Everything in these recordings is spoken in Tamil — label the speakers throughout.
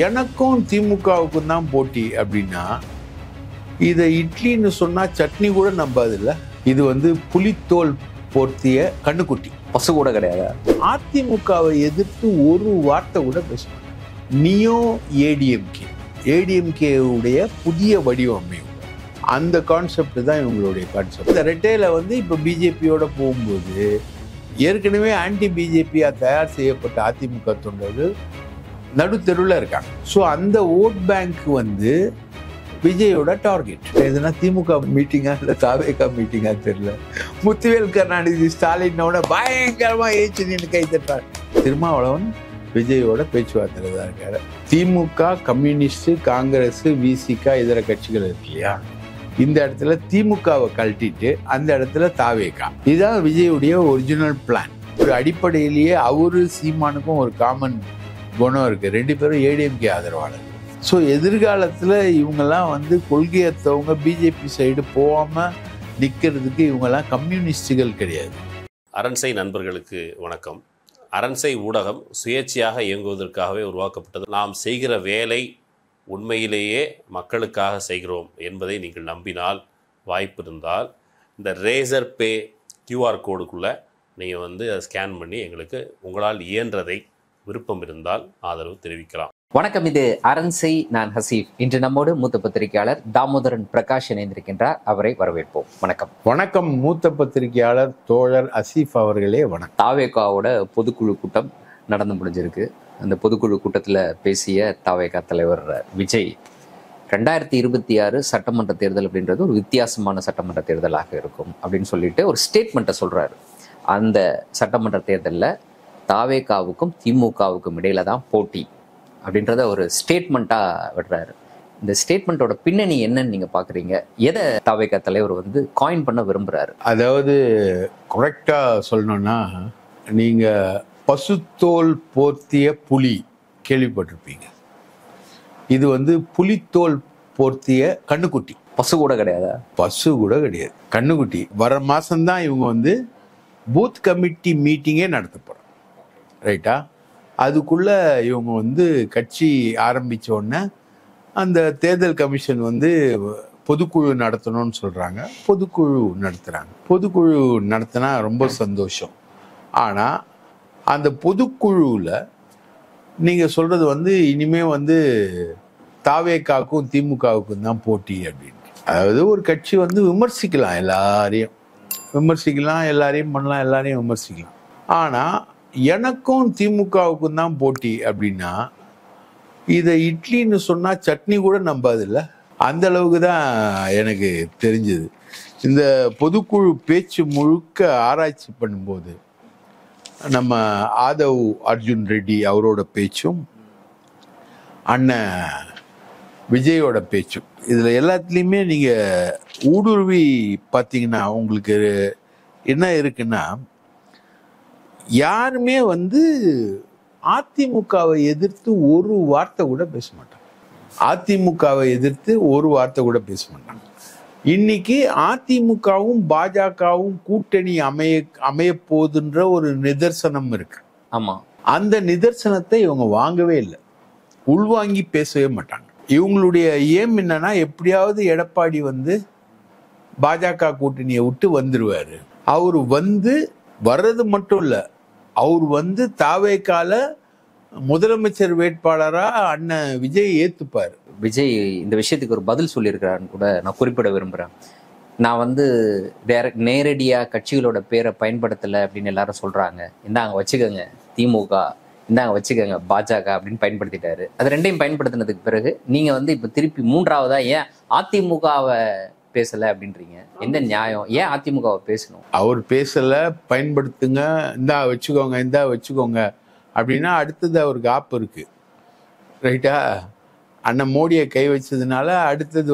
Speaker 1: எனக்கும் திமுகவுக்கும் தான் போட்டி அப்படின்னா இதை இட்லின்னு சொன்னா சட்னி கூட நம்பாதில்ல. இது புலித்தோல் போர்த்திய கண்ணுக்குட்டி,
Speaker 2: பசு கூட கிடையாது.
Speaker 1: அதிமுகவை எதிர்த்து ஒரு வார்த்தை கூட பேசணும். நியோ ஏடிஎம்கே உடைய புதிய வடிவமைப்பு, அந்த கான்செப்ட் தான் இவங்களுடைய கான்செப்ட். இந்த ரெட்டையில இப்போ பிஜேபியோட போகும்போது ஏற்கனவே ஆன்டி பிஜேபியா தயார் செய்யப்பட்ட அதிமுக தொண்டர்கள் நடுத்தெருவில் இருக்காங்க. ஸோ அந்த ஓட் பேங்க் விஜயோட டார்கெட். எதுனா திமுக மீட்டிங்கா இல்லை தாவேகா மீட்டிங்கா தெரியல. முத்துவேல் கருணாநிதி ஸ்டாலினோட பயங்கரமா ஏச்சு நின்று கை தட்டார். திருமாவளவன் விஜயோட பேச்சுவார்த்தை தான் இருக்காரு. திமுக, கம்யூனிஸ்ட், காங்கிரஸ், விசிகா, இதர கட்சிகள் இருக்கு இல்லையா, இந்த இடத்துல திமுகவை கழட்டிட்டு அந்த இடத்துல தாவேகா. இதுதான் விஜயுடைய ஒரிஜினல் பிளான். ஒரு அடிப்படையிலேயே அவரு சீமானுக்கும் ஒரு காமன் குணம் இருக்கு. ரெண்டு பேரும் ஏடிஎம்கே ஆதரவாளர். ஸோ எதிர்காலத்தில் இவங்கெல்லாம் கொள்கையற்றவங்க, பிஜேபி சைடு போகாமல் நிற்கிறதுக்கு இவங்கெல்லாம் கம்யூனிஸ்டுகள் கிடையாது.
Speaker 3: அரண்சை நண்பர்களுக்கு வணக்கம். அரண்சை ஊடகம் சுயேட்சையாக இயங்குவதற்காகவே உருவாக்கப்பட்டது. நாம் செய்கிற வேலை உண்மையிலேயே மக்களுக்காக செய்கிறோம் என்பதை நீங்கள் நம்பினால், வாய்ப்பு இருந்தால் இந்த ரேசர் பே QR கோடுக்குள்ளே நீங்கள் அதை ஸ்கேன் பண்ணி எங்களுக்கு உங்களால் இயன்றதை விருப்பம் இருந்தால் ஆதரவு தெரிவிக்கலாம்.
Speaker 2: வணக்கம், இது அரண்சை. நான் ஹசீஃப். இன்று நம்மோடு மூத்த பத்திரிகையாளர் தாமோதரன் பிரகாஷ் இணைந்திருக்கின்றார். அவரை வரவேற்போம். வணக்கம்.
Speaker 1: வணக்கம். மூத்த பத்திரிகையாளர் தோழர் ஹசீஃப் அவர்களே வணக்கம்.
Speaker 2: தாவேகாவோட பொதுக்குழு கூட்டம் நடந்து முடிஞ்சிருக்கு. அந்த பொதுக்குழு கூட்டத்தில் பேசிய தாவேகா தலைவர் விஜய் 2026 சட்டமன்ற தேர்தல் அப்படின்றது ஒரு வித்தியாசமான சட்டமன்ற தேர்தலாக இருக்கும் அப்படின்னு சொல்லிட்டு ஒரு ஸ்டேட்மெண்ட்டை சொல்றாரு. அந்த சட்டமன்ற தேர்தலில் தாவேகாவுக்கும் திமுகவுக்கும் இடையில தான் போட்டி அப்படின்றத ஒரு ஸ்டேட்மெண்ட்டாக விடுறாரு. இந்த ஸ்டேட்மெண்ட்டோட பின்னணி என்னன்னு நீங்கள் பார்க்குறீங்க? எதை தாவேகா தலைவர் காயின் பண்ண விரும்புகிறாரு?
Speaker 1: அதாவது கரெக்டாக சொல்லணும்னா, நீங்கள் பசுத்தோல் போர்த்திய புலி கேள்விப்பட்டிருப்பீங்க. இது புலித்தோல் போர்த்திய கண்ணுக்குட்டி.
Speaker 2: பசு கூட கிடையாது.
Speaker 1: பசு கூட கிடையாது, கண்ணுக்குட்டி. வர மாதம்தான் இவங்க பூத் கமிட்டி மீட்டிங்கே நடத்த போகிறாங்க. ரைட்டா? அதுக்குள்ள இவங்க கட்சி ஆரம்பிச்ச உடனே அந்த தேர்தல் கமிஷன் பொதுக்குழு நடத்தணும்னு சொல்றாங்க. பொதுக்குழு நடத்துறாங்க. பொதுக்குழு நடத்தினா ரொம்ப சந்தோஷம். ஆனா அந்த பொதுக்குழுவில் நீங்க சொல்றது இனிமே தாவேகாவுக்கும் திமுகவுக்கும் தான் போட்டி அப்படின்னு. அதாவது ஒரு கட்சி விமர்சிக்கலாம், எல்லாரையும் பண்ணலாம், எல்லாரையும் விமர்சிக்கலாம். ஆனா எனக்கும் திமுகவுக்கும் தான் போட்டி அப்படின்னா இதை இட்லின்னு சொன்னா சட்னி கூட நம்பாதில்ல. அந்த அளவுக்கு தான் எனக்கு தெரிஞ்சது. இந்த பொதுக்குழு பேச்சு முழுக்க ஆராய்ச்சி பண்ணும்போது நம்ம ஆதவ் அர்ஜுன் ரெட்டி அவரோட பேச்சும் அண்ணன் விஜயோட பேச்சும், இதுல எல்லாத்துலேயுமே நீங்க ஊடுருவி பார்த்தீங்கன்னா உங்களுக்கு என்ன இருக்குன்னா, யாருமே அதிமுகவை எதிர்த்து ஒரு வார்த்தை கூட பேச மாட்டாங்க. அதிமுகவை எதிர்த்து ஒரு வார்த்தை கூட பேச மாட்டாங்க. இன்னைக்கு அதிமுகவும் பாஜகவும் கூட்டணி அமைய போகுதுன்ற ஒரு நிதர்சனம் இருக்கு.
Speaker 2: ஆமா, அந்த
Speaker 1: நிதர்சனத்தை இவங்க வாங்கவே இல்லை, உள்வாங்கி பேசவே மாட்டாங்க. இவங்களுடைய ஏம் என்னன்னா, எப்படியாவது எடப்பாடி பாஜக கூட்டணியை விட்டு வந்துருவாரு. அவரு வர்றது மட்டும் இல்ல, அவர் தாவேகால முதலமைச்சர் வேட்பாளரா அண்ணன் விஜய் ஏத்துப்பாரு.
Speaker 2: விஜய் இந்த விஷயத்துக்கு ஒரு பதில் சொல்லியிருக்கிறாருன்னு கூட நான் குறிப்பிட விரும்புகிறேன். நான் நேரடியாக கட்சிகளோட பேரை பயன்படுத்தலை அப்படின்னு எல்லாரும் சொல்கிறாங்க. இந்தாங்க வச்சுக்கோங்க திமுக, இந்தாங்க வச்சுக்கோங்க பாஜக அப்படின்னு பயன்படுத்திட்டாரு. அது ரெண்டையும் பயன்படுத்தினதுக்கு பிறகு நீங்கள் இப்போ திருப்பி மூன்றாவதா ஏன் அதிமுகவை பேசலை அப்படின்றீங்க? என்ன நியாயம்? ஏன் அதிமுகவை பேசணும்?
Speaker 1: அவர் பேசலை, பயன்படுத்துங்க, இந்தா வச்சுக்கோங்க அப்படின்னா அடுத்தது அவருக்கு ஆப்பு இருக்கு. ரைட்டா? அண்ணன் மோடியை கை வச்சதுனால அடுத்தது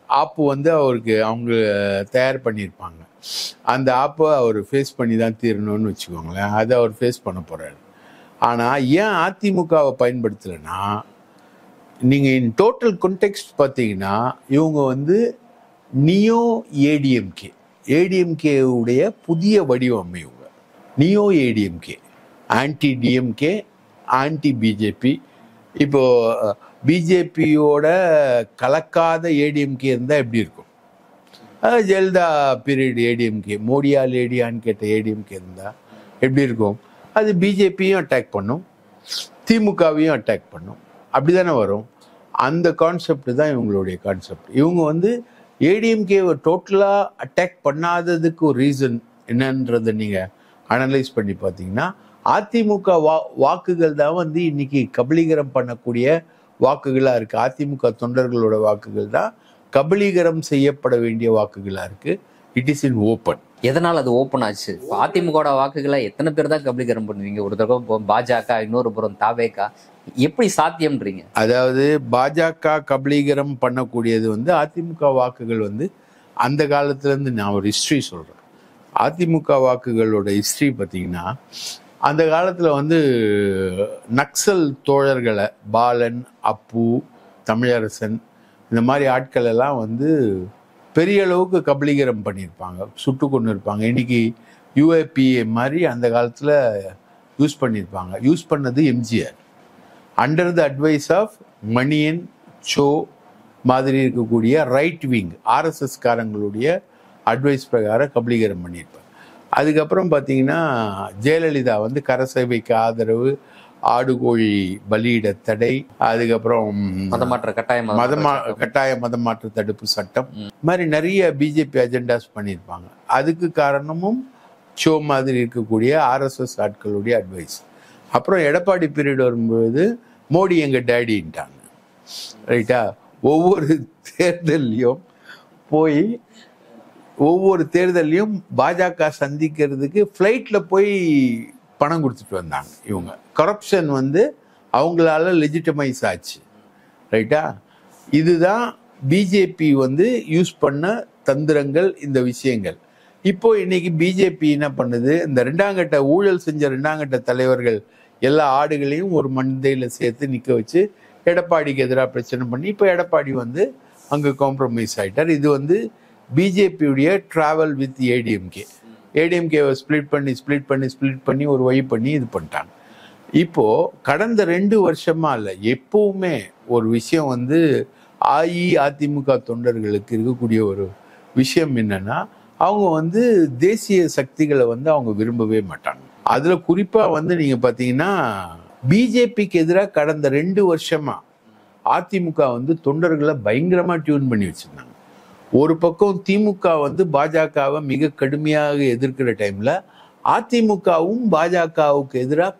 Speaker 1: ஆப்பு அவருக்கு அவங்க தயார் பண்ணியிருப்பாங்க. அந்த ஆப்பை அவர் ஃபேஸ் பண்ணி தான் தீரணும்னு வச்சுக்கோங்களேன். அதை அவர் ஃபேஸ் பண்ண போறாரு. ஆனால் ஏன் அதிமுகவை பயன்படுத்தலைன்னா, நீங்கள் இன் டோட்டல் கான்டெக்ஸ்ட் பார்த்தீங்கன்னா இவங்க நியோ ஏடிஎம்கே உடைய புதிய வடிவமைப்பு. Neo ADMK, anti DMK, anti BJP, இப்போ பிஜேபியோட கலக்காத ஏடிஎம்கே இருந்தால் எப்படி இருக்கும்? ஜெயலலிதா பீரியட் ஏடிஎம்கே, மோடியா லேடியான்னு கேட்ட ஏடிஎம்கே இருந்தால் எப்படி இருக்கும்? அது பிஜேபியும் அட்டாக் பண்ணும், திமுகவையும் அட்டாக் பண்ணும், அப்படி தானே வரும். அந்த கான்செப்ட் தான் இவங்களுடைய கான்செப்ட். இவங்க வந்து ஏடிஎம்கேவை டோட்டலாக அட்டாக் பண்ணாததுக்கு ஒரு ரீசன் என்னன்றதை நீங்கள் அனலைஸ் பண்ணி பார்த்தீங்கன்னா, அதிமுக வாக்குகள் தான் வந்து இன்னைக்கு கபலீகரம் பண்ணக்கூடிய வாக்குகளாக இருக்குது. அதிமுக தொண்டர்களோட வாக்குகள் தான் கபலீகரம் செய்யப்பட வேண்டிய வாக்குகளாக இருக்குது. It is in open.
Speaker 2: எதனால் அது ஓப்பன் ஆச்சு? அதிமுக வாக்குகளை எத்தனை பேர் தான் கபலீகரம் பண்ணுவீங்க? ஒரு தடவை பாஜக, இன்னொரு புறம் தாவேகா, எப்படி சாத்தியம்ன்றீங்க?
Speaker 1: அதாவது பாஜக கபலீகரம் பண்ணக்கூடியது வந்து அதிமுக வாக்குகள் வந்து அந்த காலத்துலேருந்து நான் ஒரு ஹிஸ்ட்ரி சொல்கிறேன். அதிமுக வாக்குகளோட ஹிஸ்ட்ரி பார்த்தீங்கன்னா, அந்த காலத்தில் வந்து நக்சல் தோழர்களை பாலன், அப்பு, தமிழரசன் இந்த மாதிரி ஆட்கள் எல்லாம் வந்து பெரிய அளவுக்கு கபலீகரம் பண்ணியிருப்பாங்க, சுட்டு கொண்டு இருப்பாங்க. இன்னைக்கு யூஏபிஏ மாதிரி அந்த காலத்தில் யூஸ் பண்ணியிருப்பாங்க. யூஸ் பண்ணது MGR under the advice of Maniyan, Cho மாதிரி இருக்கக்கூடிய ரைட் விங் ஆர்எஸ்எஸ் காரங்களுடைய அட்வைஸ் பிரகாரம் கபலீகரம் பண்ணியிருப்பாங்க. அதுக்கப்புறம் பார்த்தீங்கன்னா ஜெயலலிதா வந்து கரசேவைக்கு ஆதரவு, ஆடுகோழி பலியிட தடை, அதுக்கப்புறம் கட்டாய மதமாற்ற தடுப்பு சட்டம் மாதிரி நிறைய பிஜேபி அஜெண்டாஸ் பண்ணியிருப்பாங்க. அதுக்கு காரணமும் ஷோ மாதிரி இருக்கக்கூடிய ஆர்எஸ்எஸ் ஆட்களுடைய அட்வைஸ். அப்புறம் எடப்பாடி பீரியட் வரும்போது மோடி எங்கள் டேடின்ட்டாங்க, ரைட்டா? ஒவ்வொரு தேர்தல்லையும் பாஜக சந்திக்கிறதுக்கு ஃப்ளைட்டில் போய் பணம் கொடுத்துட்டு வந்தாங்க இவங்க. கரப்ஷன் வந்து அவங்களால லெஜிட்டமைஸ் ஆச்சு, ரைட்டா? இதுதான் பிஜேபி வந்து யூஸ் பண்ண தந்திரங்கள், இந்த விஷயங்கள். இப்போ இன்னைக்கு பிஜேபி என்ன பண்ணுது? இந்த ரெண்டாங்கட்ட ஊழல் செஞ்ச ரெண்டாங்கட்ட தலைவர்கள் எல்லா ஆடுகளையும் ஒரு மந்தையில் சேர்த்து நிற்க வச்சு எடப்பாடிக்கு எதிராக பிரச்சனை பண்ணி இப்போ எடப்பாடி வந்து அங்கே காம்ப்ரமைஸ் ஆகிட்டார். இது வந்து பிஜேபியுடைய ட்ராவல் வித் ஏடிஎம்கேவை ஸ்பிளிட் பண்ணி ஒரு வழி பண்ணி இது பண்ணிட்டாங்க. இப்போது கடந்த 2 வருஷமா இல்லை, எப்பவுமே ஒரு விஷயம் வந்து அஇஅதிமுக தொண்டர்களுக்கு இருக்கக்கூடிய ஒரு விஷயம் என்னன்னா, அவங்க வந்து தேசிய சக்திகளை வந்து அவங்க விரும்பவே மாட்டாங்க. அதில் குறிப்பாக வந்து நீங்கள் பார்த்தீங்கன்னா பிஜேபிக்கு எதிராக கடந்த 2 வருஷமா அதிமுக வந்து தொண்டர்களை பயங்கரமாக டியூன் பண்ணி வச்சுருந்தாங்க. ஒரு பக்கம் திமுக வந்து பாஜகவை மிக கடுமையாக எதிர்க்கிற டைம்ல அதிமுகவும் பாஜகவுக்கு எதிராக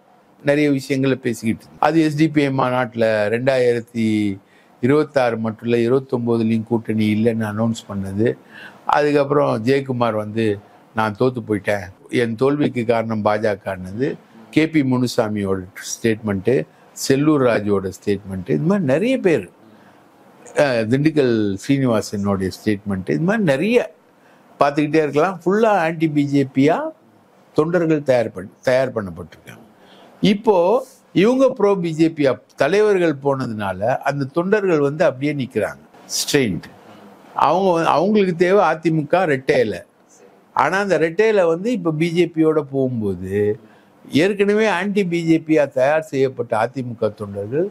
Speaker 1: நிறைய விஷயங்களை பேசிக்கிட்டு இருக்கு. அது எஸ்டிபிஐ மாநாட்டில் 2026 மட்டும் இல்லை 29 கூட்டணி இல்லைன்னு அனௌன்ஸ் பண்ணது. அதுக்கப்புறம் ஜெயக்குமார் வந்து நான் தோத்து போயிட்டேன், என் தோல்விக்கு காரணம் பாஜகன்னது, கேபி முனுசாமியோட ஸ்டேட்மெண்ட்டு, செல்லூர் ராஜுவோட ஸ்டேட்மெண்ட்டு, இது மாதிரி நிறைய பேர், திண்டுக்கல் சீனிவாசனுடைய ஸ்டேட்மெண்ட்டு, இது மாதிரி நிறைய பார்த்துக்கிட்டே இருக்கலாம். ஃபுல்லாக ஆன்டி பிஜேபியாக தொண்டர்கள் தயார் பண்ணப்பட்டிருக்காங்க. இப்போது இவங்க ப்ரோ பிஜேபி தலைவர்கள் போனதுனால அந்த தொண்டர்கள் வந்து அப்படியே நிற்கிறாங்க ஸ்ட்ரெயின்ட். அவங்களுக்கு தேவை அதிமுக ரெட்டையில. ஆனால் அந்த ரெட்டையில வந்து இப்போ பிஜேபியோட போகும்போது ஏற்கனவே ஆன்டி பிஜேபியாக தயார் செய்யப்பட்ட அதிமுக தொண்டர்கள்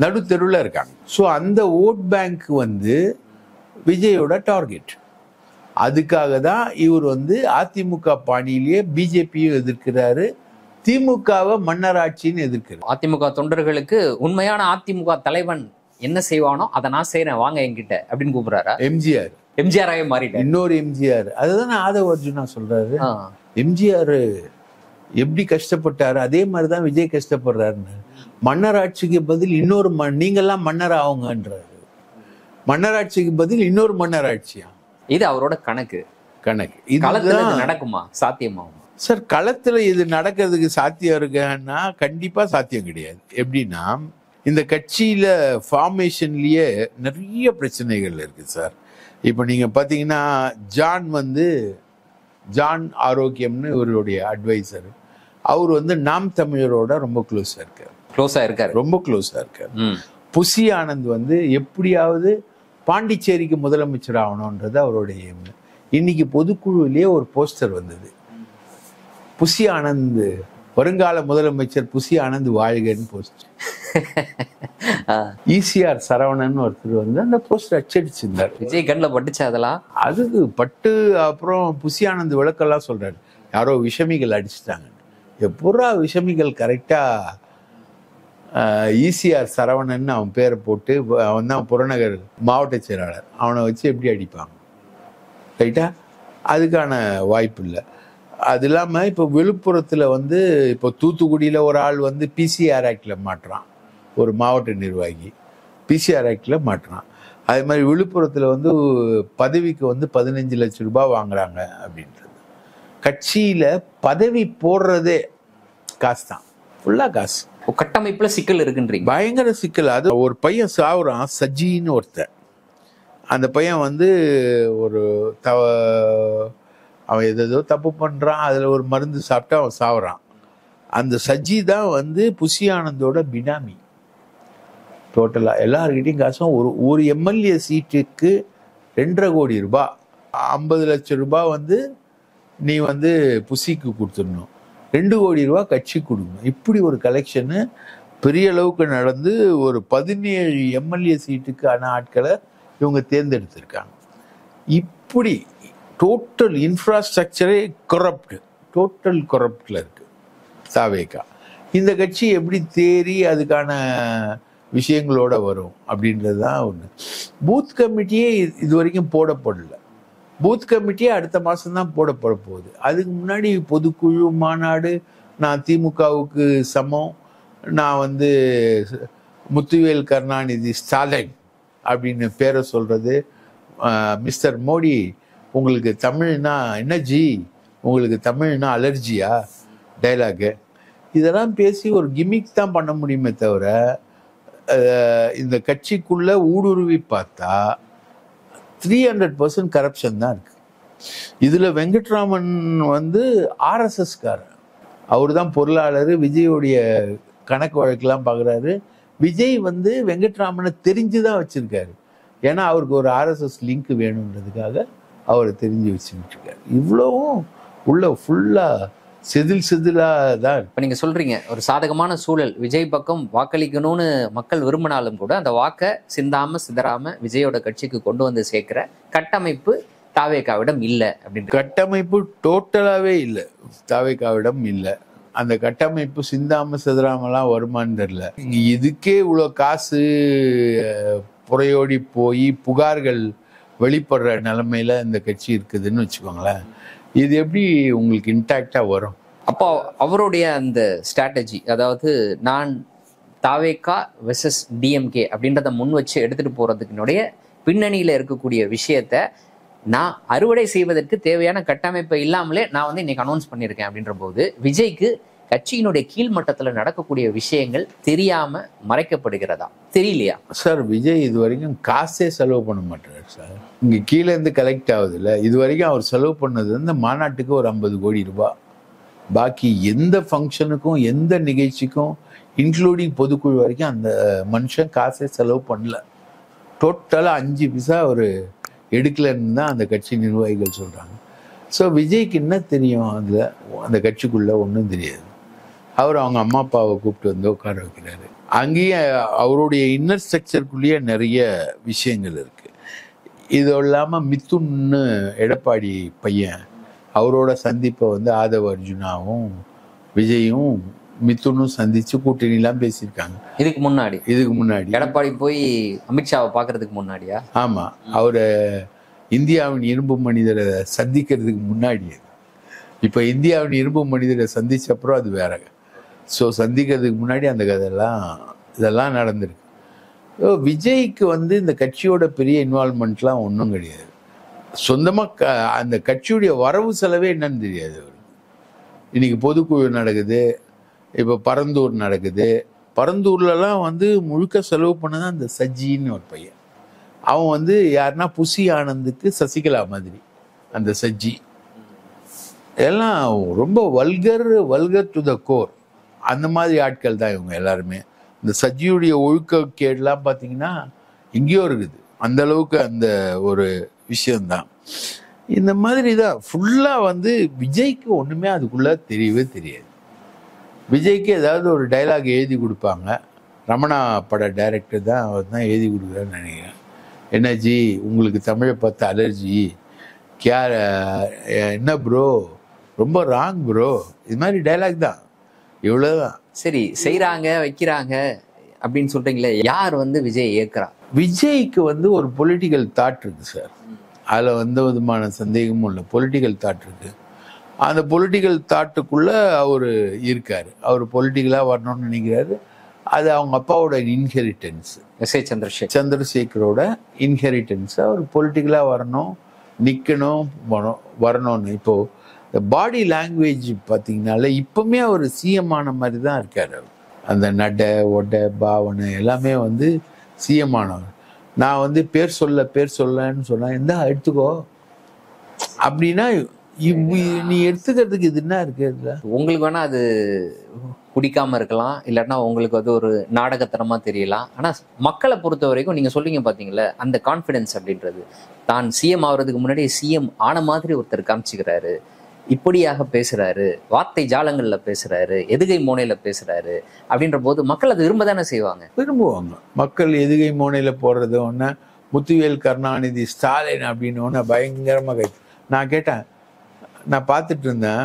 Speaker 1: நடுத்தெருவில் இருக்காங்க. ஸோ அந்த ஓட் பேங்க் வந்து விஜயோட டார்கெட். அதுக்காக தான் இவர் வந்து அதிமுக பாணியிலேயே பிஜேபியும் எதிர்க்கிறாரு, திமுகவை மன்னராட்சின்னு எதிர்க்கிறார்.
Speaker 2: அதிமுக தொண்டர்களுக்கு உண்மையான அதிமுக தலைவன் என்ன செய்வானோ அதை நான் செய்யறேன், வாங்க என்கிட்ட அப்படின்னு கூப்பிடுறாரா? எம்ஜிஆராக மாறிட்டார். இன்னொரு
Speaker 1: எம்ஜிஆர். அதுதான் ஆதவ அர்ஜுனா சொல்றாரு. எம்ஜிஆர் எப்படி கஷ்டப்பட்டாரு அதே மாதிரிதான் விஜய் கஷ்டப்படுறாருன்னு. மன்னராட்சிக்கு பதில் இன்னொரு நீங்கெல்லாம் மன்னர் ஆகுங்கன்றாரு. மன்னராட்சிக்கு பதில் இன்னொரு மன்னராட்சியா?
Speaker 2: இது அவரோட கணக்கு. இது நடக்குமா? சாத்தியமாகுமா
Speaker 1: சார்? களத்துல இது நடக்கிறதுக்கு சாத்தியம் இருக்குன்னா கண்டிப்பா சாத்தியம் கிடையாது. எப்படின்னா இந்த கட்சியில ஃபார்மேஷன்லயே நிறைய பிரச்சனைகள் இருக்கு சார். இப்போ நீங்க பாத்தீங்கன்னா ஜான் ஆரோக்கியம்னு இவருடைய அட்வைசர், அவர் வந்து நாம் தமிழரோட ரொம்ப க்ளோஸா இருக்காரு. ரொம்ப க்ளோஸா இருக்காரு. புசி ஆனந்த் வந்து எப்படியாவது பாண்டிச்சேரிக்கு முதலமைச்சர் ஆகணும்ன்றது அவருடைய எய்ம். இன்னைக்கு பொதுக்குழுவிலேயே ஒரு போஸ்டர் வந்தது, புசி ஆனந்த் வருங்கால முதலமைச்சர் புசி ஆனந்த் வாழ்கன்னு போஸ்டர். ஈசிஆர் சரவணன் ஒருத்தர் வந்து அந்த போஸ்டர் அச்சடிச்சிருந்தார்.
Speaker 2: விஜய் கண்ணில் பட்டுச்சு அதெல்லாம்.
Speaker 1: அது பட்டு அப்புறம் புசி ஆனந்த் விளக்கெல்லாம் சொல்றாரு, யாரோ விஷமிகள் அடிச்சுட்டாங்க. எப்பூரா விஷமிகள் கரெக்டா ஈசிஆர் சரவணன் அவன் பேரை போட்டு, அவன் தான் புறநகர் மாவட்ட செயலாளர், அவனை வச்சு எப்படி அடிப்பாங்க? ரைட்டா? அதுக்கான வாய்ப்பு இல்லை. அது இல்லாமல் இப்போ விழுப்புரத்தில் வந்து இப்போ தூத்துக்குடியில் ஒரு ஆள் வந்து பிசிஆர் ஆக்டில் மாட்டுறான், ஒரு மாவட்ட நிர்வாகி பிசிஆர் ஆக்டில் மாட்டுறான். அதே மாதிரி விழுப்புரத்தில் வந்து பதவிக்கு வந்து 15 லட்சம் ரூபாய் வாங்குறாங்க அப்படின்றது. கட்சியில் பதவி போடுறதே காசு தான், ஃபுல்லாக காசு.
Speaker 2: கட்டமைப்புல சிக்கல் இருக்குன்றீங்க.
Speaker 1: பயங்கர சிக்கல். அது ஒரு பையன் சாவுறான், சஜின்னு ஒருத்தன். அந்த பையன் வந்து ஒரு அவன் எதோ தப்பு பண்ணுறான், அதில் ஒரு மருந்து சாப்பிட்டு அவன் சாவுறான். அந்த சஜி தான் வந்து புசி ஆனந்தோட பினாமி. டோட்டலாக எல்லாருக்கிட்டையும் காசும் ஒரு எம்எல்ஏ சீட்டுக்கு 2.5 கோடி ரூபாய், 50 லட்சம் ரூபாய் வந்து நீ வந்து புசிக்கு கொடுத்துடணும், 2 கோடி ரூபாய் கட்சி கொடுக்கணும். இப்படி ஒரு கலெக்ஷனு பெரிய அளவுக்கு நடந்து ஒரு 17 எம்எல்ஏ சீட்டுக்கான ஆட்களை இவங்க தேர்ந்தெடுத்திருக்காங்க. இப்படி டோட்டல் இன்ஃப்ராஸ்ட்ரக்சரே கரப்ட், டோட்டல் கரப்டில் இருக்கு தாவேகா. இந்த கட்சி எப்படி தேறி அதுக்கான விஷயங்களோட வரும் அப்படின்றது தான் ஒன்று. பூத் கமிட்டியே இது வரைக்கும் போடப்படல. பூத் கமிட்டியே அடுத்த மாதம் தான் போடப்பட போகுது. அதுக்கு முன்னாடி பொதுக்குழு மாநாடு, நான் திமுகவுக்கு சமம், நான் வந்து முத்துவேல் கருணாநிதி ஸ்டாலின் அப்படின்னு பேரை சொல்றது, மிஸ்டர் மோடி உங்களுக்கு தமிழ்னா என்ன ஜி, உங்களுக்கு தமிழ்னா அலர்ஜியா டைலாகு, இதெல்லாம் பேசி ஒரு கிமிக் தான் பண்ண முடியுமே தவிர இந்த கட்சிக்குள்ள ஊடுருவி பார்த்தா 300% கரப்ஷன் தான் இருக்கு. இதுல வெங்கட்ராமன் வந்து ஆர்எஸ்எஸ்காரர், அவர் தான் பொருளாளர், விஜயோடைய கணக்கு வழக்கெல்லாம் பார்க்குறாரு. விஜய் வந்து வெங்கட்ராமனை தெரிஞ்சுதான் வச்சிருக்காரு, ஏன்னா அவருக்கு ஒரு ஆர்எஸ்எஸ் லிங்க் வேணுன்றதுக்காக அவரை தெரிஞ்சு வச்சுக்கிட்டு இருக்காரு. இவ்வளவும் உள்ள ஃபுல்லா செதிலா தான்.
Speaker 2: இப்போ நீங்கள் சொல்றீங்க ஒரு சாதகமான சூழல் விஜய் பக்கம் வாக்களிக்கணும்னு மக்கள் விரும்பினாலும் கூட அந்த வாக்கை சிந்தாம விஜயோட கட்சிக்கு கொண்டு வந்து சேர்க்கிற கட்டமைப்பு தாவேகாவிடம் இல்லை அப்படின்னு.
Speaker 1: கட்டமைப்பு டோட்டலாவே இல்லை, தாவேகாவிடம் இல்லை. அந்த கட்டமைப்பு சிந்தாம சிதறாமலாம் வருமானு தெரியல. இதுக்கே இவ்வளோ காசு புறையோடி போய் புகார்கள் வெளிப்படுற நிலைமையில இந்த கட்சி இருக்குதுன்னு வச்சுக்கோங்களேன். இது எப்படி உங்களுக்கு இன்டாக்டா வரும்?
Speaker 2: அப்போ அவருடைய அந்த ஸ்ட்ராட்டஜி, அதாவது நான் தாவேகா வெர்சஸ் டிஎம்கே அப்படின்றத முன் வச்சு எடுத்துட்டு போறதுக்குனுடைய பின்னணியில இருக்கக்கூடிய விஷயத்த நான் அறுவடை செய்வதற்கு தேவையான கட்டமைப்பை இல்லாமலே நான் வந்து இன்னைக்கு அனௌன்ஸ் பண்ணியிருக்கேன் அப்படின்ற போது விஜய்க்கு கட்சியினுடைய கீழ்மட்டத்தில் நடக்கக்கூடிய விஷயங்கள் தெரியாம மறைக்கப்படுகிறதா? தெரியலையா
Speaker 1: சார்? விஜய் இது வரைக்கும் காசே செலவு பண்ண மாட்டார் சார். இங்க கீழே இருந்து கலெக்ட் ஆகுது இல்லை, இது வரைக்கும் அவர் செலவு பண்ணது வந்து மாநாட்டுக்கு ஒரு 50 கோடி ரூபாய். பாக்கி எந்த ஃபங்க்ஷனுக்கும் எந்த நிகழ்ச்சிக்கும் இன்க்ளூடிங் பொதுக்குழு வரைக்கும் அந்த மனுஷன் காசே செலவு பண்ணல. டோட்டலாக 5 பைசா அவர் எடுக்கலன்னு தான் அந்த கட்சி நிர்வாகிகள் சொல்றாங்க. ஸோ விஜய்க்கு என்ன தெரியும்? அதில் அந்த கட்சிக்குள்ள ஒன்றும் தெரியாது. அவர் அவங்க அம்மா அப்பாவை கூப்பிட்டு வந்து உட்கார வைக்கிறாரு. அங்கேயே அவருடைய இன்னர் ஸ்ட்ரக்சருக்குள்ளேயே நிறைய விஷயங்கள் இருக்கு. இது இல்லாமல் மிதுன்னு எடப்பாடி பையன், அவரோட சந்திப்பை வந்து ஆதவ அர்ஜுனாவும் விஜயும் மிதுனும் சந்திச்சு கூட்டணிலாம் பேசியிருக்காங்க.
Speaker 2: இதுக்கு முன்னாடி எடப்பாடி போய் அமித்ஷாவை பார்க்கறதுக்கு முன்னாடியா?
Speaker 1: ஆமா, அவரை இந்தியாவின் இரும்பு மனிதரை சந்திக்கிறதுக்கு முன்னாடி. இப்போ இந்தியாவின் இரும்பு மனிதரை சந்திச்ச அப்புறம் அது வேற. ஸோ சந்திக்கிறதுக்கு முன்னாடி அந்த இதெல்லாம் நடந்திருக்கு. விஜய்க்கு வந்து இந்த கட்சியோட பெரிய இன்வால்மெண்ட்லாம் ஒன்றும் கிடையாது. சொந்தமாக அந்த கட்சியுடைய வரவு செலவே என்னன்னு தெரியாது அவருக்கு. இன்னைக்கு பொதுக்குழு நடக்குது, இப்போ பரந்தூர் நடக்குது. பரந்தூர்லலாம் வந்து முழுக்க செலவு பண்ணதான் அந்த சஜின்னு ஒரு பையன். அவன் வந்து யாருன்னா புசி ஆனந்துக்கு சசிகலா மாதிரி அந்த சஜ்ஜி. எல்லாம் ரொம்ப வல்கர் டு த கோர். அந்த மாதிரி ஆட்கள் தான் இவங்க எல்லாருமே. இந்த சஜ்ஜியுடைய ஒழுக்கக்கேடெல்லாம் பார்த்தீங்கன்னா எங்கேயோ இருக்குது. அந்த அளவுக்கு அந்த ஒரு விஷயம்தான். இந்த மாதிரி தான் ஃபுல்லாக வந்து விஜய்க்கு ஒன்றுமே அதுக்குள்ளே தெரியவே தெரியாது. விஜய்க்கு ஏதாவது ஒரு டைலாக் எழுதி கொடுப்பாங்க, ரமணா பட டைரக்டர் தான், அவர் தான் எழுதி கொடுக்குறாருன்னு நினைக்கிறேன். என்னாச்சு உங்களுக்கு தமிழை பார்த்து அலர்ஜி என்ன ப்ரோ, ரொம்ப ராங் ப்ரோ, இது மாதிரி டைலாக் தான், இவ்வளோதான்.
Speaker 2: சரி, செய்கிறாங்க வைக்கிறாங்க அப்படின்னு சொல்கிறீங்களே, யார் விஜய் ஏற்கிறா?
Speaker 1: விஜய்க்கு ஒரு பொலிட்டிக்கல் தாட் இருக்கு சார். அதில் விதமான சந்தேகமும் இல்லை. பொலிட்டிக்கல் தாட் இருக்கு. அந்த பொலிட்டிக்கல் தாட்டுக்குள்ளே அவர் இருக்கார். அவர் பொலிட்டிக்கலாக வரணும்னு நினைக்கிறாரு. அது அவங்க அப்பாவோட இன்ஹெரிட்டன்ஸ்,
Speaker 2: எஸ்.ஏ.
Speaker 1: சந்திரசேகரோட இன்ஹெரிட்டன்ஸ். அவர் பொலிட்டிக்கலாக வரணும், நிற்கணும், வரணும்னு. இப்போது இந்த பாடி லாங்குவேஜ் பார்த்தீங்கனால இப்போவுமே அவர் சிஎம் ஆன மாதிரி தான் இருக்கார். அந்த நட ஒட பாவனை எல்லாமே சிஎம் ஆனவர். நான் பேர் சொல்லன்னு சொன்னேன், இந்த எடுத்துக்கோ அப்படின்னா நீ எடுத்துக்கிறதுக்கு இது என்ன இருக்கு இதுல?
Speaker 2: உங்களுக்கு வேணா அது பிடிக்காம இருக்கலாம், இல்லாட்டினா உங்களுக்கு ஒரு நாடகத்தனமா தெரியலாம். ஆனா மக்களை பொறுத்த வரைக்கும் நீங்க சொல்றீங்க பாத்தீங்களா, அந்த கான்ஃபிடன்ஸ் அப்படின்றது, தான் சிஎம் ஆகுறதுக்கு முன்னாடி சிஎம் ஆன மாதிரி ஒருத்தர் காமிச்சுக்கிறாரு, இப்படியாக பேசுறாரு, வார்த்தை ஜாலங்கள்ல பேசுறாரு, எதுகை மோனையில பேசுறாரு அப்படின்ற போது மக்கள் அதை விரும்ப தானே செய்வாங்க.
Speaker 1: விரும்புவாங்க. மக்கள் எதுகை மோனையில போடுறது ஒன்று, முத்துவேல் கருணாநிதி ஸ்டாலின் அப்படின்னு ஒன்று பயங்கரமாக நான் கேட்டேன். நான் பார்த்துட்டு இருந்தேன்.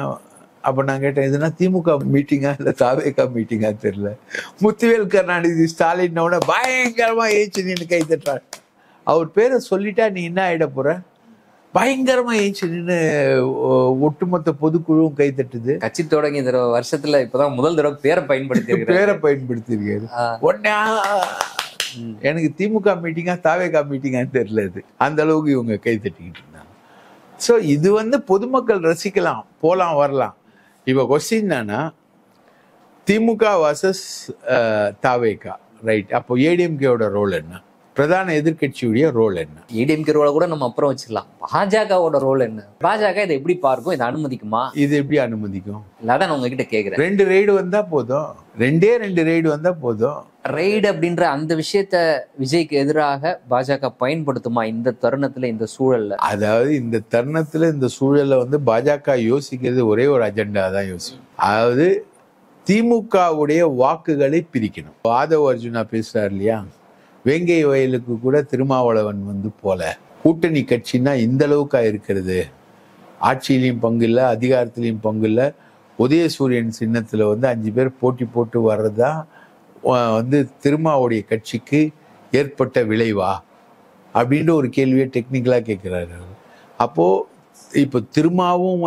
Speaker 1: அப்போ நான் கேட்டேன், இதுனா திமுக மீட்டிங்கா இல்லை தாவேகா மீட்டிங்கா தெரியல. முத்துவேல் கருணாநிதி ஸ்டாலின் ஒன்று பயங்கரமாக ஏச்சு நின்று கை தட்டுறாரு. அவர் பேரை சொல்லிட்டா நீ என்ன ஆகிட போற? பயங்கரமா ஏச்சு நின்று ஒட்டுமொத்த பொதுக்குழுவும் கை தட்டுது.
Speaker 2: கட்சி தொடங்கி இந்த வருஷத்துல இப்பதான் முதல் தடவை பேரை
Speaker 1: பயன்படுத்தியிருக்காரு. ஒன்னா எனக்கு திமுக மீட்டிங்கா தாவேகா மீட்டிங்கான்னு தெரியல. இது அந்த அளவுக்கு இவங்க கை தட்டிக்கிட்டு இருந்தாங்க. ஸோ இது பொதுமக்கள் ரசிக்கலாம், போலாம் வரலாம். இப்போ கொஸ்டின் என்னன்னா, திமுக வர்சஸ் தாவேகா, ரைட்? அப்போ ஏடிஎம்கேவோட ரோல் என்ன? பிரதான எதிர்கட்சியுடைய ரோல் என்ன?
Speaker 2: ஏடிஎம்கே ரோலை கூட நம்ம அப்புறம் வச்சுக்கலாம். பாஜகவோட ரோல் என்ன? பாஜக இதை எப்படி பார்க்கும்? இதை அனுமதிக்குமா?
Speaker 1: இது எப்படி அனுமதிக்கும்?
Speaker 2: அதான் நான் உங்ககிட்ட கேட்கிறேன்.
Speaker 1: 2 ரெய்டு வந்தா போதும், 2 ரெய்டு வந்தா போதும்.
Speaker 2: ரெய்டு அப்படின்ற அந்த விஷயத்த விஜய்க்கு எதிராக பாஜக பயன்படுத்துமா இந்த தருணத்துல, இந்த சூழல்ல?
Speaker 1: அதாவது இந்த தருணத்துல இந்த சூழல்ல பாஜக யோசிக்கிறது ஒரே ஒரு அஜெண்டா தான் யோசிக்கும். அதாவது திமுகவுடைய வாக்குகளை பிரிக்கணும். ஆதவ் அர்ஜுனா பேசுறாரு இல்லையா, வேங்கை வயலுக்கு கூட திருமாவளவன் போல. கூட்டணி கட்சின்னா இந்த அளவுக்கா இருக்கிறது, ஆட்சியிலையும் பங்கு இல்லை, அதிகாரத்திலையும் பங்கு இல்லை. உதயசூரியன் சின்னத்துல 5 பேர் போட்டி போட்டு வர்றதுதான் திருமாவுடைய கட்சிக்கு ஏற்பட்ட விளைவா அப்படின்ற ஒரு கேள்வியை டெக்னிக்கலா கேட்கிறாரு. அப்போ இப்போ திருமாவும்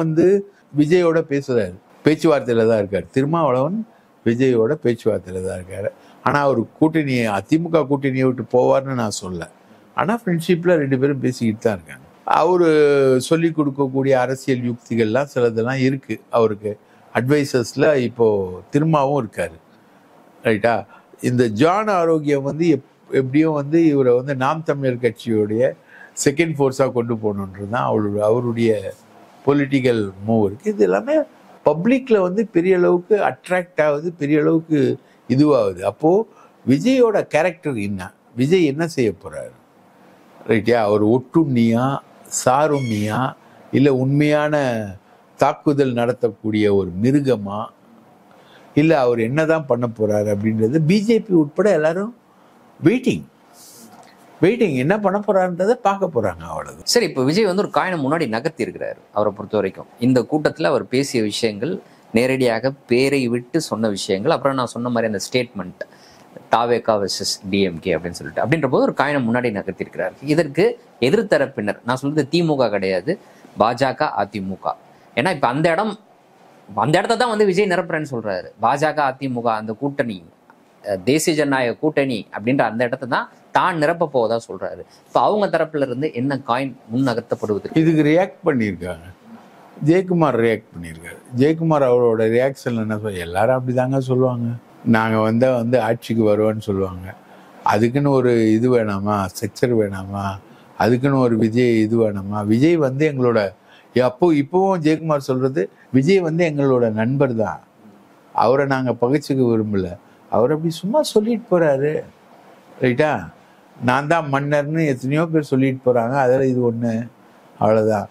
Speaker 1: விஜயோட பேசுறாரு, பேச்சுவார்த்தையில தான் இருக்காரு. திருமாவளவன் விஜயோட பேச்சுவார்த்தையில தான் இருக்காரு. ஆனால் அவர் கூட்டணியை, அதிமுக கூட்டணியை விட்டு போவார்னு நான் சொல்ல. ஆனால் ஃப்ரெண்ட்ஷிப்பில் 2 பேரும் பேசிக்கிட்டு தான் இருக்காங்க. அவர் சொல்லி கொடுக்கக்கூடிய அரசியல் யுக்திகள்லாம் சிலதெல்லாம் இருக்குது. அவருக்கு அட்வைசர்ஸில் இப்போது திருமாவும் இருக்கார், ரைட்டா? இந்த ஜான் ஆரோக்கியம் எப்படியும் இவரை நாம் தமிழர் கட்சியோடைய செகண்ட் ஃபோர்ஸாக கொண்டு போகணுன்றது தான் அவருடைய பொலிட்டிக்கல் மூவ் இருக்குது. இது எல்லாமே பப்ளிக்கில் பெரிய அளவுக்கு அட்ராக்ட் ஆகுது, பெரிய அளவுக்கு இதுவாகுது. அப்போது விஜயோட கேரக்டர் என்ன, விஜய் என்ன செய்ய போகிறாரு, ரைட்டியா? அவர் ஒட்டுண்ணியா, சாருண்ணியா, இல்லை உண்மையான தாக்குதல் நடத்தக்கூடிய ஒரு மிருகமா, இல்லை அவர் என்னதான் பண்ண போகிறாரு அப்படின்றது பிஜேபி உட்பட எல்லாரும் வெயிட்டிங் என்ன பண்ண போறாருன்றதை பார்க்க போறாங்க, அவ்வளவு.
Speaker 2: சரி, இப்போ விஜய் ஒரு காயினை முன்னாடி நகர்த்தி இருக்கிறாரு. அவரை பொறுத்த வரைக்கும் இந்த கூட்டத்தில் அவர் பேசிய விஷயங்கள், நேரடியாக பேரை விட்டு சொன்ன விஷயங்கள், அப்புறம் நான் சொன்ன மாதிரி அந்த ஸ்டேட்மெண்ட் தாவேகா வெர்சஸ் டிஎம்கே அப்படின்னு சொல்லிட்டு, அப்படின்ற போது ஒரு காயினை முன்னாடி நகர்த்திருக்கிறார். இதற்கு எதிர்த்தரப்பினர், நான் சொல்றது திமுக கிடையாது, பாஜக அதிமுக. ஏன்னா இப்போ அந்த இடத்த தான் விஜய் நிரப்புறேன்னு சொல்றாரு. பாஜக அதிமுக அந்த கூட்டணி, தேசிய ஜனநாயக கூட்டணி அப்படின்ற அந்த இடத்த தான் நிரப்ப போவதா சொல்றாரு. இப்போ அவங்க தரப்புல இருந்து என்ன காயின் முன் நகர்த்தப்படுவது?
Speaker 1: இதுக்கு ரியாக்ட் பண்ணியிருக்காங்க. ஜெயக்குமார் ரியாக்ட் பண்ணியிருக்காரு. ஜெயக்குமார் அவரோட ரியாக்ஷன் என்ன எல்லாரும் அப்படிதாங்க சொல்லுவாங்க, நாங்கள் ஆட்சிக்கு வருவோன்னு சொல்லுவாங்க. அதுக்குன்னு ஒரு இது வேணாமா, ஸ்ட்ரக்சர் வேணாமா, அதுக்குன்னு ஒரு விஜய் இது வேணாமா? விஜய் எங்களோட இப்போவும் ஜெயக்குமார் சொல்றது, விஜய் எங்களோட நண்பர் தான், அவரை நாங்கள் பகைச்சிக்க விரும்பல. அவர் அப்படி சும்மா சொல்லிட்டு போறாரு, ரைட்டா? நான் தான் மன்னர்னு எத்தனையோ பேர் சொல்லிட்டு போறாங்க, அதில் இது ஒன்று, அவ்வளோதான்.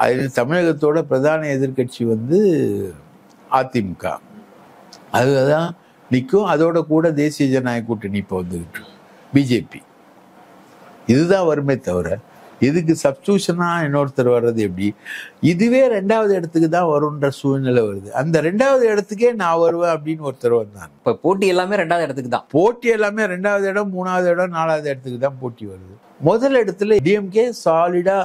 Speaker 1: அது தமிழகத்தோட பிரதான எதிர்கட்சி அதிமுக. அதுதான் நிற்கும். அதோட கூட தேசிய ஜனநாயக கூட்டணி இப்போ வந்துக்கிட்டு பிஜேபி. இதுதான் வருமே தவிர இதுக்கு சப்ஸ்டியூஷனாக இன்னொருத்தர் வர்றது எப்படி? இதுவே 2வது இடத்துக்கு தான் வரும்ன்ற சூழ்நிலை வருது. அந்த 2வது இடத்துக்கே நான் வருவேன் அப்படின்னு ஒருத்தர் வந்தாங்க.
Speaker 2: இப்போ போட்டி எல்லாமே 2வது இடத்துக்கு தான்.
Speaker 1: போட்டி எல்லாமே 2வது இடம், 3வது இடம், 4வது இடத்துக்கு தான் போட்டி வருது. முதல் இடத்துல டிஎம்கே சாலிடா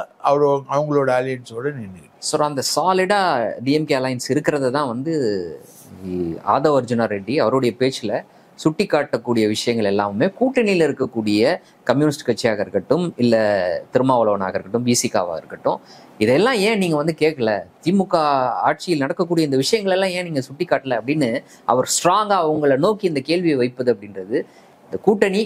Speaker 1: அவங்களோட அலையன்ஸோட நின்று.
Speaker 2: ஸோ அந்த சாலிடா டிஎம்கே அலையன்ஸ் இருக்கிறத தான் வந்து ஆதவ் அர்ஜுனா ரெட்டி அவருடைய பேச்சில் சுட்டி காட்டக்கூடிய விஷயங்கள் எல்லாமே கூட்டணியில் இருக்கக்கூடிய கம்யூனிஸ்ட் கட்சியாக இருக்கட்டும், இல்லை திருமாவளவனாக இருக்கட்டும், விசிகாவாக இருக்கட்டும், இதெல்லாம் ஏன் நீங்கள் வந்து கேட்கல? திமுக ஆட்சியில் நடக்கக்கூடிய இந்த விஷயங்கள் எல்லாம் ஏன் நீங்கள் சுட்டி காட்டல அப்படின்னு அவர் ஸ்ட்ராங்காக அவங்கள நோக்கி இந்த கேள்வியை வைப்பது அப்படின்றது, இந்த கூட்டணி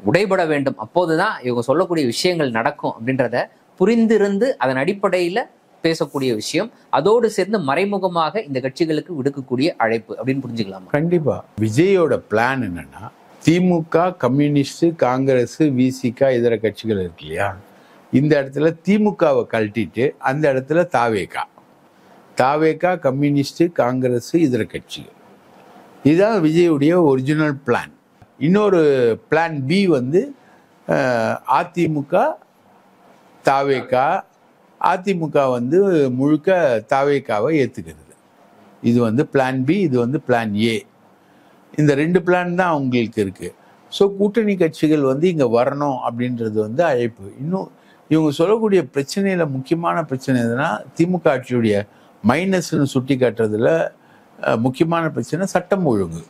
Speaker 2: உடைபட வேண்டும், அப்போதுதான் இவங்க சொல்லக்கூடிய விஷயங்கள் நடக்கும் அப்படின்றத புரிந்திருந்து அதன் அடிப்படையில் பேசக்கூடிய விஷயம், அதோடு சேர்ந்து மறைமுகமாக இந்த கட்சிகளுக்கு விடுக்கக்கூடிய அழைப்பு அப்படின்னு புரிஞ்சுக்கலாம்.
Speaker 1: கண்டிப்பா விஜயோட பிளான் என்னன்னா, திமுக, கம்யூனிஸ்ட், காங்கிரஸ், விசிகா, இதர கட்சிகள் இருக்கு இல்லையா, இந்த இடத்துல திமுகவை கழட்டிட்டு அந்த இடத்துல தாவேகா, கம்யூனிஸ்ட், காங்கிரஸ், இதர கட்சிகள். இதுதான் விஜயுடைய ஒரிஜினல் பிளான். இன்னொரு பிளான் பி வந்து அதிமுக, தாவேகா. அதிமுக வந்து முழுக்க தாவேகாவை ஏற்றுக்கிறது. இது வந்து பிளான் பி, இது வந்து பிளான் ஏ. இந்த 2 பிளான் தான் அவங்களுக்கு இருக்கு. ஸோ கூட்டணி கட்சிகள் வந்து இங்கே வரணும் அப்படின்றது வந்து அழைப்பு. இன்னும் இவங்க சொல்லக்கூடிய பிரச்சனையில முக்கியமான பிரச்சனை எதுனா, திமுக ஆட்சியுடைய மைனஸ்ன்னு சுட்டி காட்டுறதுல முக்கியமான பிரச்சனை சட்டம் ஒழுங்கு.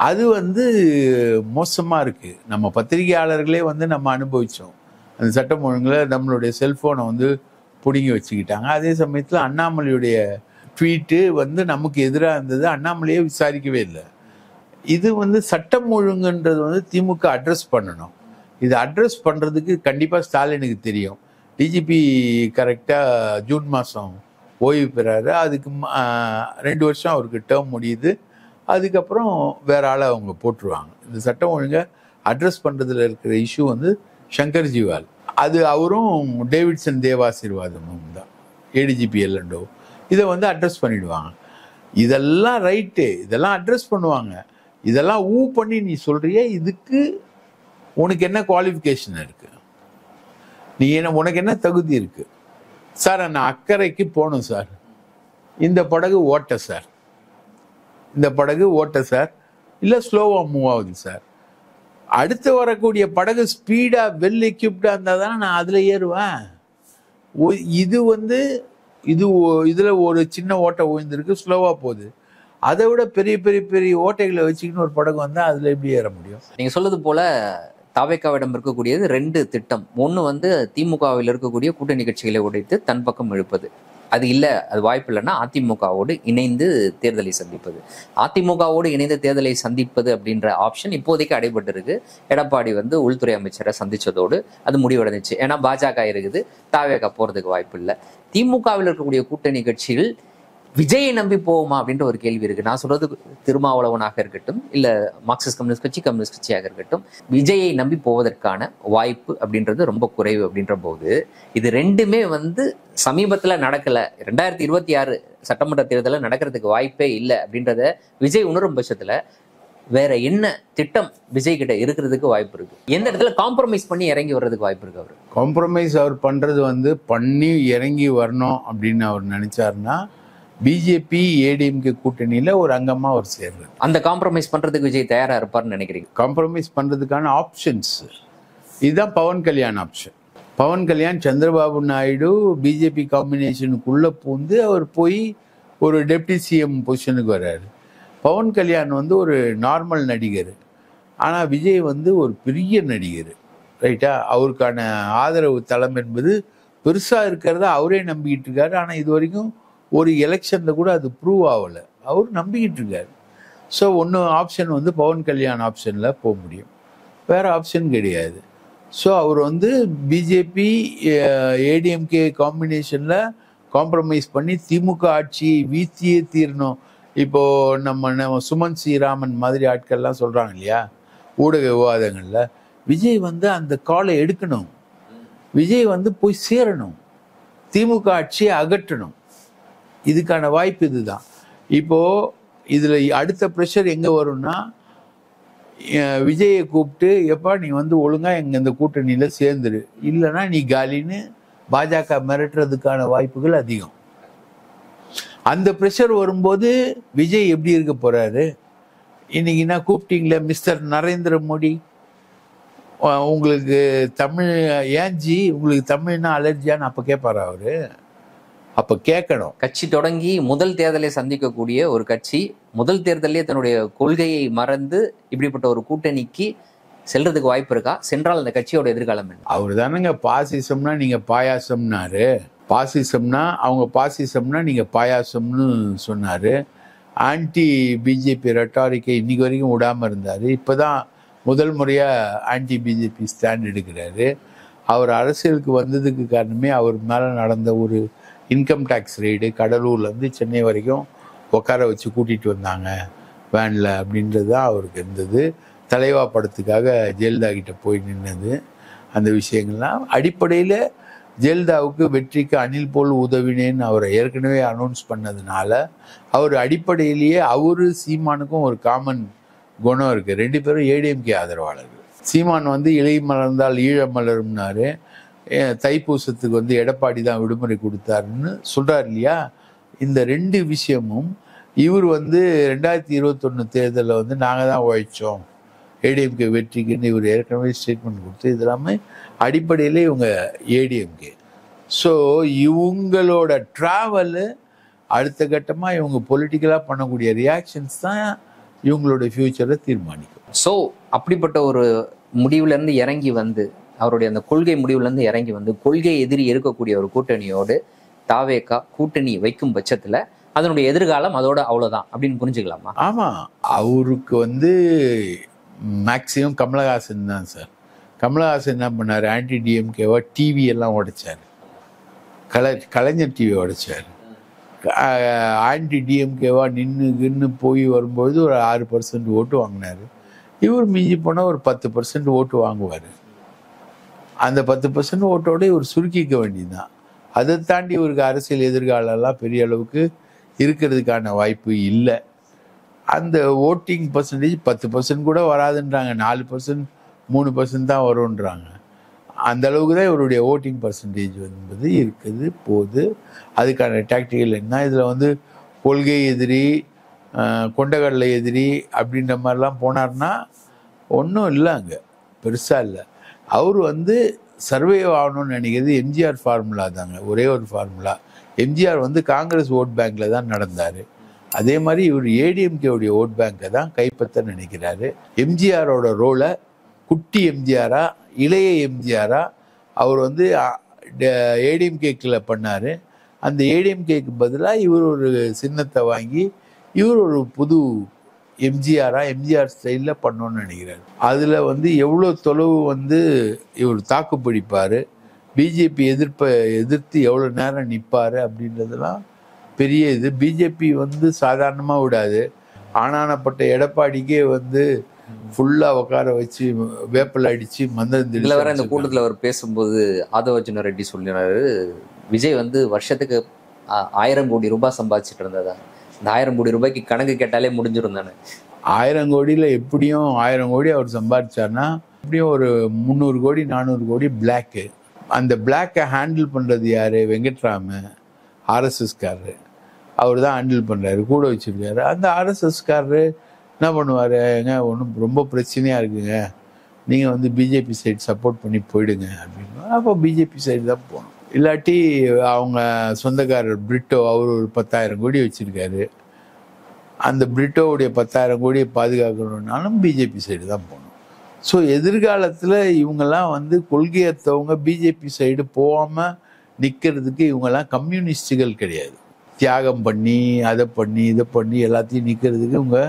Speaker 1: அது வந்து மோசமாக இருக்குது. நம்ம பத்திரிகையாளர்களே வந்து நம்ம அனுபவித்தோம். அந்த சட்டம் ஒழுங்கில் நம்மளுடைய செல்ஃபோனை வந்து பிடுங்கி வச்சுக்கிட்டாங்க. அதே சமயத்தில் அண்ணாமலையுடைய ட்வீட்டு வந்து நமக்கு எதிராக இருந்தது. அண்ணாமலையே விசாரிக்கவே இல்லை. இது வந்து சட்டம் ஒழுங்குன்றது வந்து திமுக அட்ரஸ் பண்ணணும். இது அட்ரஸ் பண்ணுறதுக்கு கண்டிப்பாக ஸ்டாலினுக்கு தெரியும். டிஜிபி கரெக்டாக ஜூன் மாதம் ஓய்வு பெறாரு. அதுக்கு 2 வருஷம் அவருக்கு டேர்ம் முடியுது. அதுக்கப்புறம் வேற ஆளை அவங்க போட்டுருவாங்க. இந்த சட்டம் ஒழுங்கை அட்ரஸ் பண்ணுறதுல இருக்கிற இஷ்யூ வந்து சங்கர் ஜிவால், அது அவரும் டேவிட்சன் தேவாசீர்வாதமும் தான், ஏடிஜிபி எல்லண்டோ, இதை வந்து அட்ரஸ் பண்ணிடுவாங்க. இதெல்லாம் ரைட்டு, இதெல்லாம் அட்ரஸ் பண்ணுவாங்க. இதெல்லாம் பண்ணி நீ சொல்றிய, இதுக்கு உனக்கு என்ன குவாலிஃபிகேஷன் இருக்கு? நீ உனக்கு என்ன தகுதி இருக்கு? சார் நான் அக்கறைக்கு போகணும் சார், இந்த படகு ஓட்ட சார், இந்த படகு ஓட்ட சார், இல்லை ஸ்லோவாக மூவ் ஆகுது சார். அடுத்து வரக்கூடிய படகு ஸ்பீடா வெல் எக்யூப்டா இருந்தா தானே நான் அதுல ஏறுவேன். இது வந்து இதுல ஒரு சின்ன ஓட்டை ஓய்ந்திருக்கு, ஸ்லோவா போகுது. அதை விட பெரிய பெரிய பெரிய ஓட்டைகளை வச்சுக்கின்னு ஒரு படகு வந்தா அதுல எப்படி ஏற முடியும்?
Speaker 2: நீங்க சொல்றது போல தாவேகாவிடம் இருக்கக்கூடியது 2 திட்டம். ஒன்று வந்து திமுகவில் இருக்கக்கூடிய கூட்டணி கட்சிகளை உடைத்து தன் பக்கம் இழுப்பது. அது இல்லை, அது வாய்ப்பு இல்லைன்னா அதிமுகவோடு இணைந்து தேர்தலை சந்திப்பது. அதிமுகவோடு இணைந்து தேர்தலை சந்திப்பது அப்படின்ற ஆப்ஷன் இப்போதைக்கு அடைபட்டு இருக்கு. எடப்பாடி வந்து உள்துறை அமைச்சரை சந்திச்சதோடு அது முடிவடைஞ்சிச்சு. ஏன்னா பாஜக இருக்குது, தாவேகா போறதுக்கு வாய்ப்பு இல்லை. திமுகவில் இருக்கக்கூடிய கூட்டணி கட்சிகள் விஜயை நம்பி போவோமா அப்படின்ற ஒரு கேள்வி இருக்கு. நான் சொல்றது திருமாவளவனாக இருக்கட்டும், இல்ல மார்க்சிஸ்ட் கம்யூனிஸ்ட் கட்சியாக இருக்கட்டும், விஜயை நம்பி போவதற்கான வாய்ப்பு அப்படின்றது ரொம்ப குறைவு. அப்படின்ற போது இது 2மே வந்து சமீபத்துல நடக்கல, 2026 சட்டமன்ற தேர்தலில் நடக்கிறதுக்கு வாய்ப்பே இல்லை அப்படின்றத விஜய் உணரும் பட்சத்துல வேற என்ன திட்டம் விஜய் கிட்ட இருக்கிறதுக்கு வாய்ப்பு இருக்கு? எந்த இடத்துல காம்ப்ரமைஸ் பண்ணி இறங்கி வர்றதுக்கு வாய்ப்பு இருக்கு? அவர்
Speaker 1: காம்ப்ரமைஸ் அவர் பண்றது வந்து பண்ணி இறங்கி வரணும் அப்படின்னு அவர் நினைச்சாருன்னா பிஜேபி ஏடிஎம்கே கூட்டணியில ஒரு அங்கமா அவர் சேர்றாரு.
Speaker 2: அந்த காம்ப்ரமைஸ் பண்றதுக்கு விஜய் தயாரா இருப்பார்னு நினைக்கிறீங்க?
Speaker 1: காம்ப்ரமைஸ் பண்றதுக்கான ஆப்ஷன்ஸ் இதுதான். பவன் கல்யாண் ஆப்ஷன். பவன் கல்யாண் சந்திரபாபு நாயுடு பிஜேபி காம்பினேஷனுக்குள்ள பூந்து அவர் போய் ஒரு டெப்டி சிஎம் பொசிஷனுக்கு வர்றாரு. பவன் கல்யாண் வந்து ஒரு நார்மல் நடிகர், ஆனால் விஜய் வந்து ஒரு பெரிய நடிகர், ரைட்டா? அவருக்கான ஆதரவு தளம் என்பது பெருசாக இருக்கிறத அவரே நம்பிக்கிட்டு இருக்காரு. ஆனால் இது வரைக்கும் ஒரு எலெக்ஷனில் கூட அது ப்ரூவ் ஆகலை, அவர் நம்பிக்கிட்டு இருக்காரு. ஸோ ஒன்று ஆப்ஷன் வந்து பவன் கல்யாண் ஆப்ஷனில் போக முடியும், வேறு ஆப்ஷன் கிடையாது. ஸோ அவர் வந்து பிஜேபி ஏடிஎம்கே காம்பினேஷனில் காம்ப்ரமைஸ் பண்ணி திமுக ஆட்சியை வீழ்த்தியே தீரணும். இப்போது நம்ம சுமன் ஸ்ரீராமன் மாதிரி ஆட்கள்லாம் சொல்கிறாங்க இல்லையா ஊடக விவாதங்களில், விஜய் வந்து அந்த காலை எடுக்கணும், விஜய் வந்து போய் சேரணும், திமுக ஆட்சியை அகற்றணும். இதுக்கான வாய்ப்பு இதுதான். இப்போது இதில் அடுத்த ப்ரெஷர் எங்கே வரும்னா, விஜயை கூப்பிட்டு எப்பா நீ வந்து ஒழுங்காக எங்கள் இந்த கூட்டணியில் சேர்ந்துரு, இல்லைன்னா நீ காலின்னு பாஜக மிரட்டுறதுக்கான வாய்ப்புகள் அதிகம். அந்த ப்ரெஷர் வரும்போது விஜய் எப்படி இருக்க போகிறாரு? இன்னைக்கு என்ன கூப்பிட்டீங்களே மிஸ்டர் நரேந்திர மோடி, உங்களுக்கு தமிழ் ஏன்ஜி உங்களுக்கு தமிழ்னா அலர்ஜியான்னு அப்போ கேட்பாரா அவரு? அப்போ கேட்கணும்.
Speaker 2: கட்சி தொடங்கி முதல் தேர்தலை சந்திக்கக்கூடிய ஒரு கட்சி முதல் தேர்தலே தன்னுடைய கொள்கையை மறந்து இப்படிப்பட்ட ஒரு கூட்டணிக்கு செல்றதுக்கு வாய்ப்பு இருக்கா? சென்றால் அந்த கட்சியோட எதிர்காலம் என்ன?
Speaker 1: அவர் தானேங்க பாசிசம்னா நீங்கள் பாயாசம்னாரு. பாசிசம்னா அவங்க பாசிசம்னா நீங்கள் பாயாசம்னு சொன்னார். ஆன்டி பிஜேபி ரெட்டாரிக்கை இன்னைக்கு வரைக்கும் விடாமல் இருந்தார். இப்போ தான் முதல் முறையாக ஆன்டி பிஜேபி ஸ்டாண்ட் எடுக்கிறாரு. அவர் அரசியலுக்கு வந்ததுக்கு காரணமே அவர் மேலே நடந்த ஒரு இன்கம் டேக்ஸ் ரெய்டு. கடலூர்லேருந்து சென்னை வரைக்கும் உட்கார வச்சு கூட்டிகிட்டு வந்தாங்க வேனில் அப்படின்றது தான் அவருக்கு இருந்தது. தலைவா படத்துக்காக ஜெயலலிதா கிட்ட போய் நின்னது, அந்த விஷயங்கள்லாம் அடிப்படையில் ஜெயலலிதாவுக்கு வெற்றிக்கு அணில் போல் உதவினேன்னு அவரை ஏற்கனவே அனௌன்ஸ் பண்ணதுனால அவர் அடிப்படையிலேயே அவரு சீமானுக்கும் ஒரு காமன் குணம் இருக்குது. ரெண்டு பேரும் ஏடிஎம்கே ஆதரவாளர்கள். சீமான் வந்து இலை மலர்ந்தால் ஈழ மலரும்னாரு. தைப்பூசத்துக்கு வந்து எடப்பாடி தான் விடுமுறை கொடுத்தாருன்னு சொல்கிறார் இல்லையா? இந்த ரெண்டு விஷயமும் இவர் வந்து 2021 தேர்தலில் வந்து நாங்கள் தான் உழைச்சோம் ஏடிஎம்கே வெற்றிக்குன்னு இவர் ஏற்கனவே ஸ்டேட்மெண்ட் கொடுத்து, இது எல்லாமே அடிப்படையில் இவங்க ஏடிஎம்கே. ஸோ இவங்களோட ட்ராவலு அடுத்த கட்டமாக இவங்க பொலிட்டிக்கலாக பண்ணக்கூடிய ரியாக்ஷன்ஸ் தான் இவங்களோட ஃபியூச்சரை தீர்மானிக்கும்.
Speaker 2: ஸோ அப்படிப்பட்ட ஒரு முடிவுலேருந்து இறங்கி வந்து அவருடைய அந்த கொள்கை முடிவுலேருந்து இறங்கி வந்து கொள்கை எதிரி இருக்கக்கூடிய ஒரு கூட்டணியோடு தாவேகா கூட்டணி வைக்கும் பட்சத்தில் அதனுடைய எதிர்காலம் அதோட அவ்வளோதான் அப்படின்னு புரிஞ்சுக்கலாமா?
Speaker 1: ஆமாம், அவருக்கு வந்து மேக்சிமம் கமலஹாசன் தான் சார். கமலஹாசன் என்ன பண்ணார்? ஆன்டி டிஎம்கேவா டிவி எல்லாம் உடைச்சார். கலைஞர் டிவி உடைச்சார். ஆன்டி டிஎம்கேவா நின்று போய் வரும்போது ஒரு 6% ஓட்டு வாங்கினார். இவர் மிஞ்சி போனால் ஒரு 10% ஓட்டு வாங்குவார். அந்த 10% ஓட்டோட இவர் சுருக்கிக்க வேண்டியதுதான். அதை தாண்டி இவருக்கு அரசியல் எதிர்காலம்லாம் பெரிய அளவுக்கு இருக்கிறதுக்கான வாய்ப்பு இல்லை. அந்த ஓட்டிங் பர்சன்டேஜ் 10% கூட வராதுன்றாங்க, 4% 3% தான் வரும்ன்றாங்க. அந்த அளவுக்கு தான் இவருடைய ஓட்டிங் பர்சன்டேஜ் என்பது இருக்குது போகுது. அதுக்கான டாக்டிக்கல் என்ன? இதில் வந்து கொள்கை எதிரி, கொண்டகடலை எதிரி அப்படின்ற மாதிரிலாம் போனார்னா ஒன்றும் இல்லை, அங்கே பெருசாக இல்லை. அவர் வந்து சர்வே ஆகணும்னு நினைக்கிறது எம்ஜிஆர் ஃபார்முலா தாங்க, ஒரே ஒரு ஃபார்முலா. எம்ஜிஆர் வந்து காங்கிரஸ் ஓட் பேங்கில் தான் நடந்தார். அதே மாதிரி இவர் ஏடிஎம்கேவுடைய ஓட் பேங்கை தான் கைப்பற்ற நினைக்கிறாரு. எம்ஜிஆரோட ரோலை குட்டி எம்ஜிஆரா இளைய எம்ஜிஆரா அவர் வந்து ஏடிஎம்கேக்கில் பண்ணார். அந்த ஏடிஎம்கேக்கு பதிலாக இவர் ஒரு சின்னத்தை வாங்கி இவர் ஒரு புது எம்ஜிஆர் ஸ்டைலில் பண்ணோன்னு நினைக்கிறார். அதில் வந்து எவ்வளோ தொலைவு வந்து இவர் தாக்கு பிடிப்பார், பிஜேபி எதிர்த்து எவ்வளோ நேரம் நிற்பார் அப்படின்றதெல்லாம் பெரிய இது. பிஜேபி வந்து சாதாரணமாக விடாது. ஆனானப்பட்ட எடப்பாடிக்கே வந்து ஃபுல்லாக உட்கார வச்சு வேப்பல் அடித்து மந்திரம்.
Speaker 2: இதில் வர இந்த கூட்டத்தில் அவர் பேசும்போது ஆதவர்ஜுன ரெட்டி சொல்லினாரு, விஜய் வந்து வருஷத்துக்கு 1000 கோடி ரூபாய் சம்பாதிச்சுட்டு இருந்ததா. இந்த 1000 கோடி ரூபாய்க்கு கணக்கு கேட்டாலே முடிஞ்சிடும் தானே.
Speaker 1: 1000 கோடியில் எப்படியும் 1000 கோடி அவர் சம்பாதிச்சார்னா எப்படியும் ஒரு 300 கோடி 400 கோடி பிளாக்கு. அந்த பிளாக்கை ஹேண்டில் பண்ணுறது யார்? வெங்கட்ராம, ஆர்எஸ்எஸ்காரரு. அவர் தான் ஹேண்டில் பண்ணுறாரு, கூட வச்சுருக்காரு. அந்த ஆர்எஸ்எஸ்காரரு என்ன பண்ணுவார்? ஏங்க ஒன்றும் ரொம்ப பிரச்சனையாக இருக்குங்க, நீங்கள் வந்து பிஜேபி சைடு சப்போர்ட் பண்ணி போயிடுங்க அப்படின்னு. அப்போ பிஜேபி சைடு தான் போகணும். இல்லாட்டி அவங்க சொந்தக்காரர் பிரிட்டோ, அவர் ஒரு 10,000 கோடி வச்சுருக்காரு. அந்த பிரிட்டோவுடைய 10,000 கோடியை பாதுகாக்கணுன்னாலும் பிஜேபி சைடு தான் போகணும். ஸோ எதிர்காலத்தில் இவங்கெல்லாம் வந்து கொள்கையற்றவங்க பிஜேபி சைடு போகாமல் நிற்கிறதுக்கு இவங்கெல்லாம் கம்யூனிஸ்டுகள் கிடையாது. தியாகம் பண்ணி அதை பண்ணி இதை பண்ணி எல்லாத்தையும் நிற்கிறதுக்கு இவங்க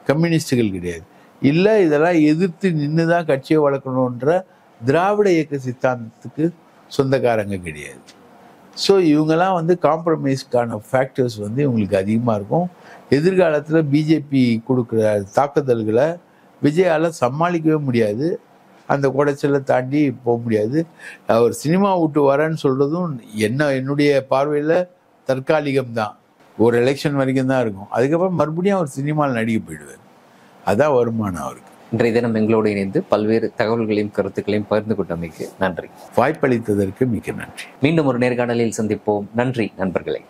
Speaker 1: கம்யூனிஸ்டுகள் கிடையாது. இல்லை இதெல்லாம் எதிர்த்து நின்று தான் கட்சியை வளர்க்கணுன்ற திராவிட இயக்க சித்தாந்தத்துக்கு சொந்தக்காரங்க கிடையாது. ஸோ இவங்கெல்லாம் வந்து காம்ப்ரமைஸ்க்கான ஃபேக்டர்ஸ் வந்து இவங்களுக்கு அதிகமாக இருக்கும். எதிர்காலத்தில் பிஜேபி கொடுக்குற தாக்குதல்களை விஜயால் சமாளிக்கவே முடியாது. அந்த குடைச்சலை தாண்டி போக முடியாது. அவர் சினிமா விட்டு வரேன்னு சொல்கிறதும் என்னுடைய பார்வையில் தற்காலிகம்தான். ஒரு எலெக்ஷன் வரைக்கும் தான் இருக்கும். அதுக்கப்புறம் மறுபடியும் அவர் சினிமாவில் நடிக்க போயிடுவார். அதான் வருமானம் அவருக்கு.
Speaker 2: இன்றைய தினம் எங்களோடு இணைந்து பல்வேறு தகவல்களையும் கருத்துக்களையும் பகிர்ந்து கொண்டமைக்கு நன்றி.
Speaker 1: வாய்ப்பளித்ததற்கு மிக்க நன்றி.
Speaker 2: மீண்டும் ஒரு நேர்காணலில் சந்திப்போம். நன்றி நண்பர்களே.